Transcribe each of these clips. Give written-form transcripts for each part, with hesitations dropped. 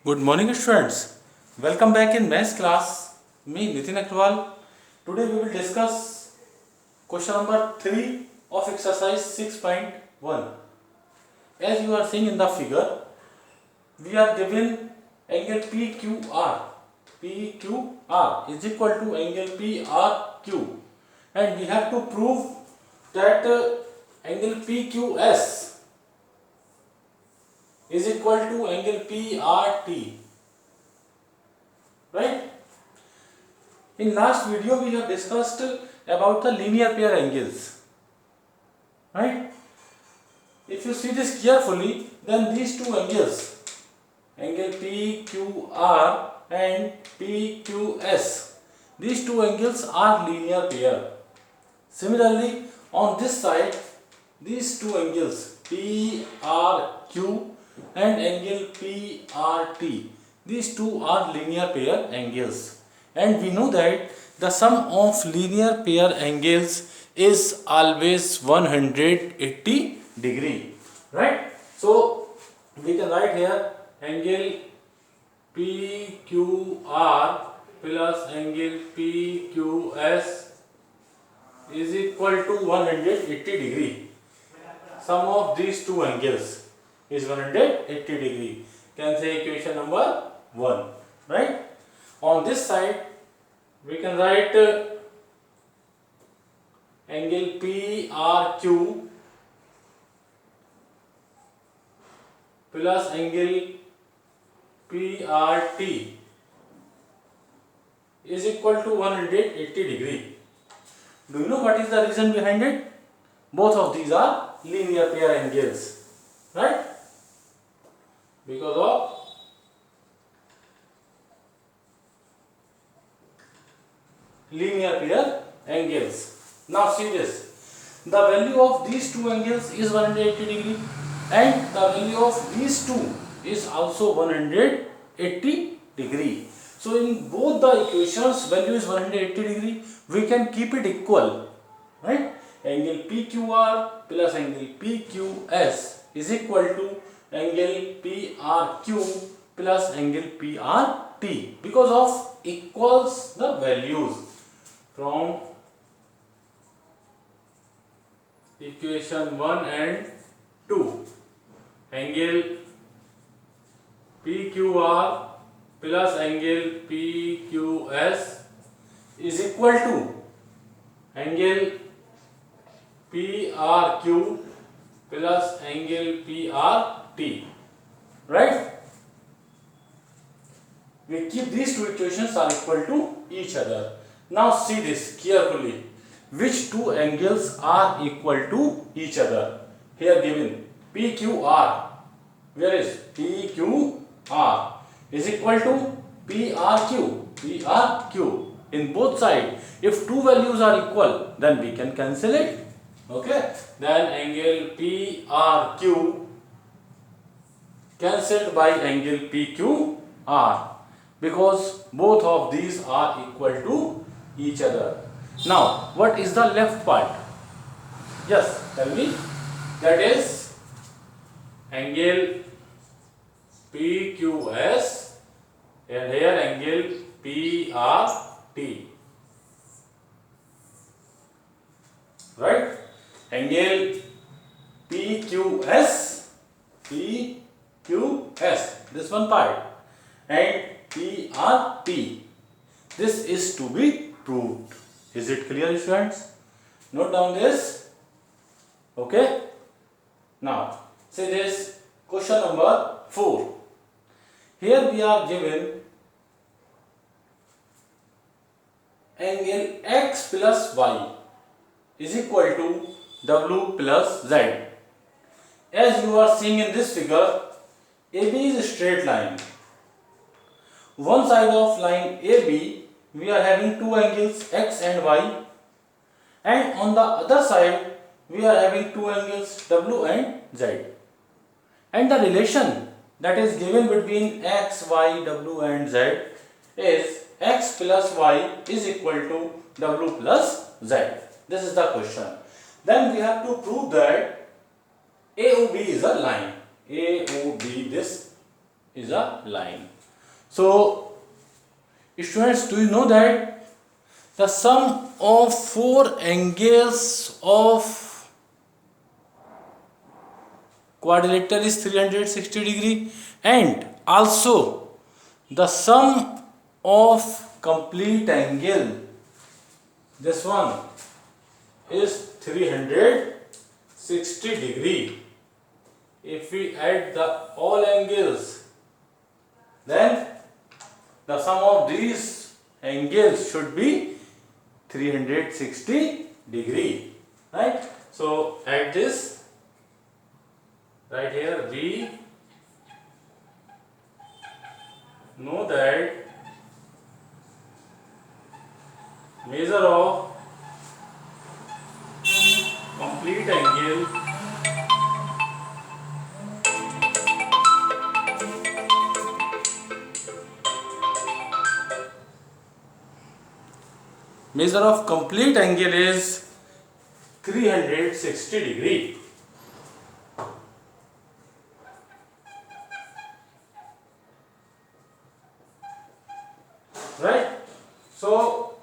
Good morning, students. Welcome back in maths class. Me, Nitin Agarwal. Today we will discuss question number 3 of exercise 6.1. As you are seeing in the figure, we are given angle PQR. PQR is equal to angle PRQ. And we have to prove that angle PQS is equal to angle PRT. Right? In last video we have discussed about the linear pair angles. Right? If you see this carefully, then these two angles, angle PQR and PQS, these two angles are linear pair. Similarly, on this side, these two angles PRQ and angle PRT, these two are linear pair angles, and we know that the sum of linear pair angles is always 180 degree, right? So we can write here angle PQR plus angle PQS is equal to 180 degree. Sum of these two angles is 180 degree. Can say equation number 1, right? On this side we can write angle PRQ plus angle PRT is equal to 180 degree. Do you know what is the reason behind it? Both of these are linear pair angles, right? Because of linear pair angles. Now see this. The value of these two angles is 180 degree and the value of these two is also 180 degree. So in both the equations value is 180 degree. We can keep it equal, right? Angle PQR plus angle PQS is equal to angle PRQ plus angle PRT because of equals the values from equation 1 and 2. Angle PQR plus angle PQS is equal to angle PRQ plus angle PRT, right? We keep these two equations are equal to each other. Now see this carefully. Which two angles are equal to each other? Here given PQR. Where is PQR is equal to PRQ. PRQ in both sides. If two values are equal, then we can cancel it. Okay. Then angle PRQ cancelled by angle PQR because both of these are equal to each other. Now, what is the left part? Yes, tell me. That is angle PQS and here angle PRT. Right? Angle PQS, this one part, and PRT. This is to be proved. Is it clear, students? Note down this. Okay. Now, see this question number 4. Here we are given angle X plus Y is equal to W plus Z. As you are seeing in this figure, AB is a straight line. One side of line AB, we are having two angles X and Y, and on the other side, we are having two angles W and Z. And the relation that is given between X, Y, W and Z is X plus Y is equal to W plus Z. This is the question. Then we have to prove that AOB is a line. AOB, this is a line. So students, do you know that the sum of four angles of quadrilateral is 360 degree, and also the sum of complete angle, this one, is 360 degree. If we add the all angles, then the sum of these angles should be 360 degree, right? So add this right here. We know that measure of complete angle is 360 degree. Right? So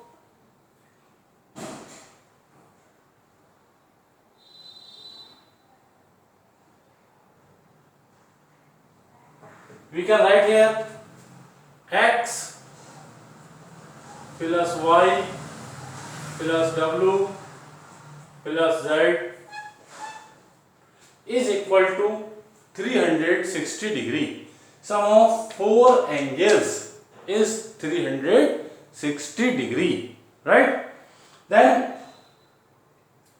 we can write here x plus y plus w plus z is equal to 360 degree. Sum of four angles is 360 degree, right? Then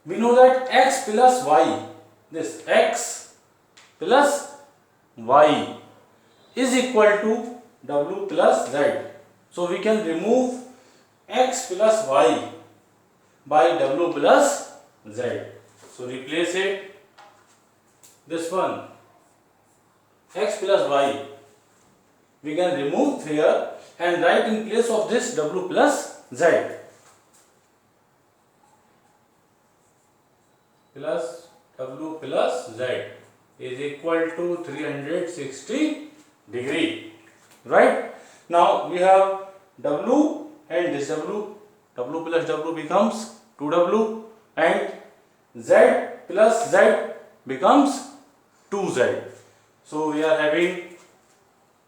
we know that x plus y, this x plus y is equal to w plus z. So we can remove x plus y by w plus z. So replace it, this one, x plus y, we can remove here and write in place of this w plus z. Plus w plus z is equal to 360 degree, right? Now we have w and this w plus w becomes 2w, and z plus z becomes 2z. So we are having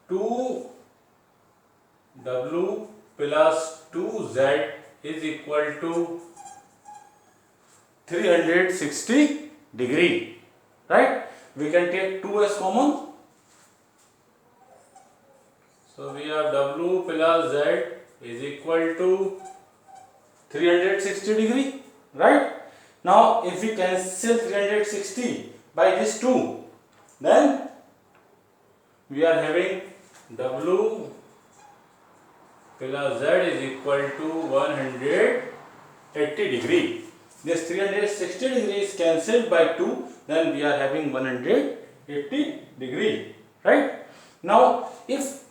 2w plus 2z is equal to 360 degree, right? We can take 2 as common. So we have w plus z is equal to 360 degree, right? Now if we cancel 360 by this 2, then we are having w plus z is equal to 180 degree. This 360 degree is cancelled by 2, then we are having 180 degree, right? Now if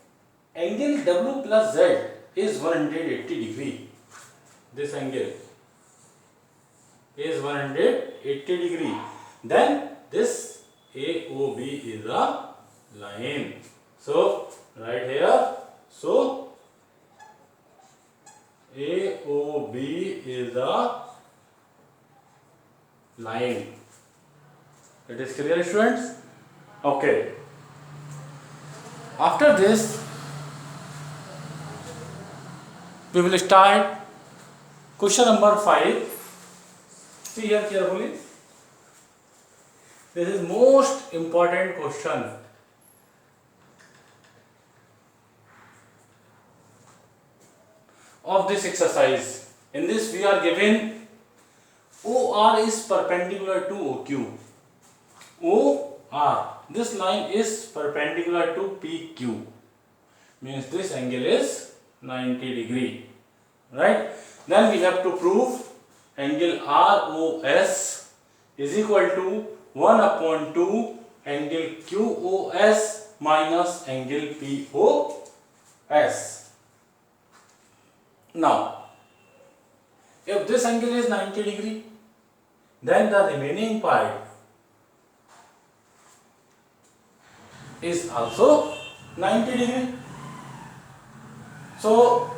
angle w plus z is 180 degree, this angle is 180 degree, then this AOB is a line. So right here, so AOB is a line. It is clear, students? Okay. After this, we will start question number 5. See here carefully. This is most important question. Of this exercise. In this we are given OR is perpendicular to OQ. OR, this line is perpendicular to PQ. Means this angle is 90 degree. Right? Then we have to prove angle ROS is equal to 1 upon 2 angle QOS minus angle POS. Now, if this angle is 90 degree, then the remaining part is also 90 degree. So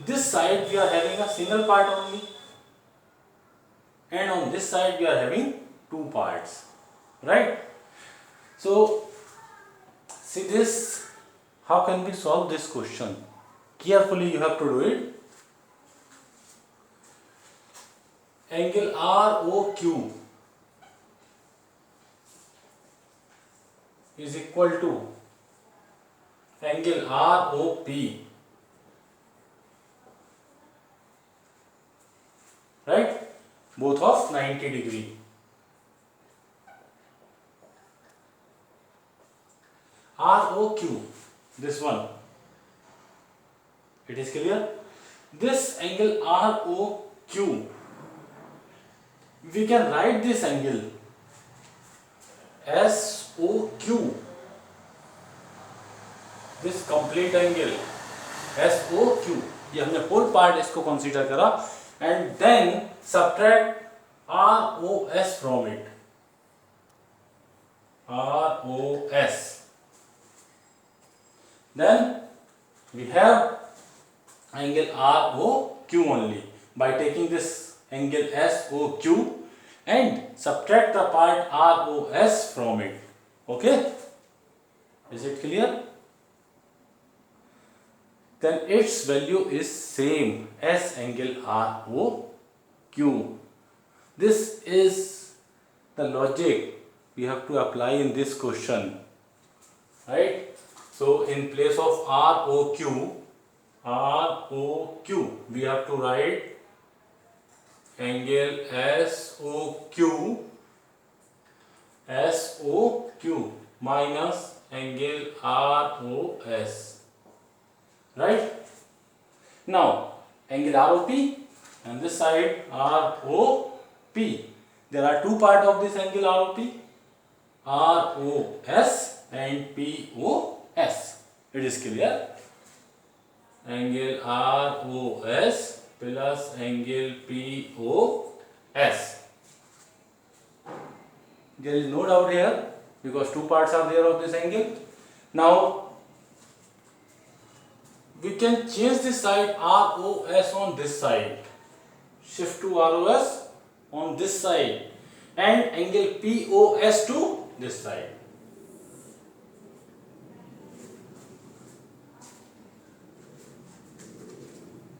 this side we are having a single part only, and on this side we are having two parts, right? So see this, how can we solve this question? Carefully you have to do it. Angle ROQ is equal to angle ROP, right? Both of 90 degree. ROQ, this one, it is clear? This angle ROQ, we can write this angle SOQ, this complete angle SOQ, ये हमने whole part इसको consider करा, and then subtract ROS from it, ROS. Then we have angle ROQ only. By taking this angle SOQ and subtract the part ROS from it. Okay? Is it clear? Then its value is same as angle ROQ. This is the logic we have to apply in this question, right? So in place of ROQ, we have to write angle SOQ minus angle ROS, right? Now angle ROP and this side ROP. There are two parts of this angle ROP, ROS and POS. It is clear? Angle ROS plus angle POS. There is no doubt here because two parts are there of this angle. Now we can change this side ROS on this side. Shift to ROS on this side and angle POS to this side.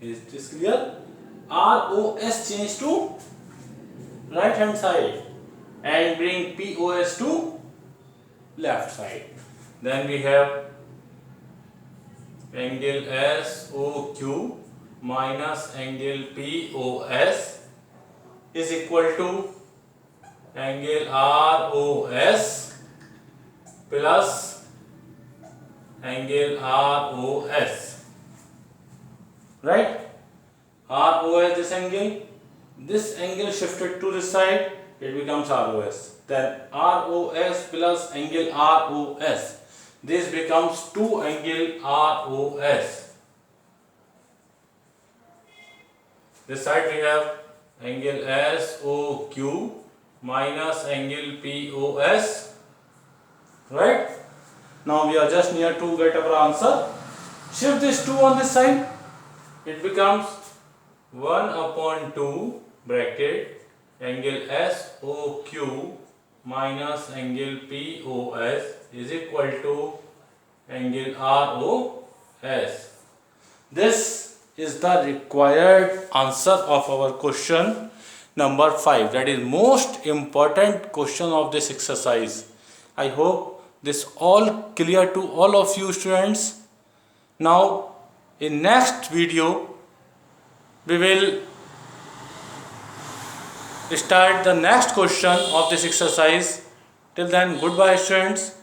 Is this clear? ROS change to right hand side and bring POS to left side. Then we have angle SOQ minus angle POS is equal to angle ROS plus angle ROS, right? ROS this angle shifted to this side, it becomes ROS. Then ROS plus angle ROS, this becomes 2 angle ROS. This side we have angle SOQ minus angle POS, right? Now we are just near to get our answer. Shift this 2 on this side, it becomes 1/2 bracket angle SOQ minus angle POS is equal to angle ROS. This is the required answer of our question number 5. That is most important question of this exercise. I hope this all clear to all of you students. Now in next video we will start the next question of this exercise. Till then, goodbye students.